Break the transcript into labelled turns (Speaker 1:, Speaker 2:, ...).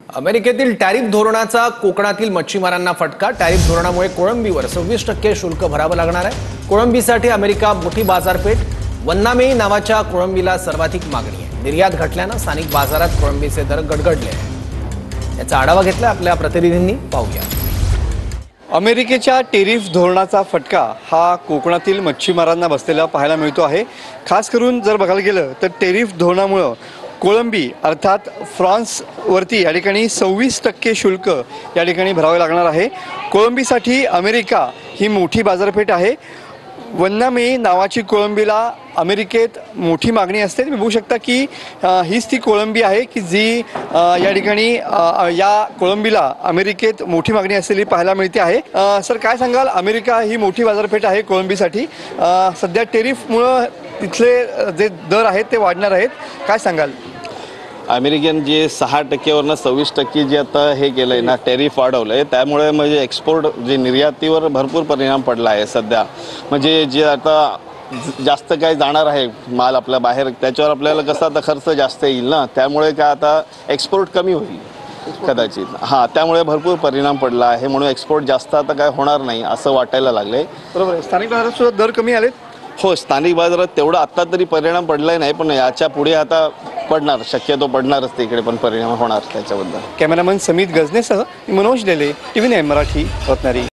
Speaker 1: अमेरिकेतील टॅरिफ धोरणाचा कोकणातील मच्छीमारांना फटका। टॅरिफ धोरणामुळे कोळंबीवर 26% शुल्क भरावं लागणार आहे। कोळंबीसाठी अमेरिका मोठी बाजारपेठ। वन्नामेई नावाच्या कोळंबीला सर्वाधिक मागणी आहे। निर्यात घटल्यानं स्थानिक बाजारात कोळंबीचे दर गडगडले आहेत। याचा आढावा घेतला आपल्या प्रतिनिधींनी, पाहूया।
Speaker 2: अमेरिकेच्या टॅरिफ धोरणाचा फटका हा कोकणातील मच्छीमारांना बसलेला पाहायला मिळतो आहे। खास करून जर बघायला गेलं तर टॅरिफ धोरणामुळे कोळंबी अर्थात फ्रान्सवरती या ठिकाणी 26% शुल्क या ठिकाणी भरावे लागणार आहे। कोळंबीसाठी अमेरिका ही मोठी बाजारपेठ आहे। वन्नामेई नावाची कोळंबीला अमेरिकेत मोठी मागणी असते। तुम्ही बघू शकता की हीच ती कोळंबी आहे की जी या ठिकाणी या कोळंबीला अमेरिकेत मोठी मागणी असलेली पाहायला मिळते आहे। सर, काय सांगाल? अमेरिका ही मोठी बाजारपेठ आहे कोळंबीसाठी। सध्या टॅरिफमुळे तिथले जे दर आहेत ते वाढणार आहेत, काय सांगाल?
Speaker 3: अमेरिकन जे 6% वरनं 26% जे आता हे केलंय ना, टॅरिफ वाढवलंय, त्यामुळे म्हणजे एक्सपोर्ट जे निर्यातीवर भरपूर परिणाम पडला आहे सध्या। म्हणजे जे आता जास्त काय जाणार आहे माल आपल्या बाहेर, त्याच्यावर आपल्याला कसं आता खर्च जास्त येईल ना, त्यामुळे काय आता एक्सपोर्ट कमी होईल कदाचित। त्यामुळे भरपूर परिणाम पडला आहे, म्हणून एक्सपोर्ट जास्त आता काय होणार नाही असं वाटायला लागलंय।
Speaker 2: बरोबर आहे। स्थानिक बाजारात सुद्धा दर कमी आलेत।
Speaker 3: हो, स्थानिक बाजारात तेवढा आता तरी परिणाम पडलाय नाही, पण याच्या पुढे आता पडणार, शक्यतो पडणारच, तिकडे पण परिणाम होणार त्याच्याबद्दल।
Speaker 2: कॅमेरामन समित गजनेसह मनोज लेले, TV9 मराठी, रत्नागिरी।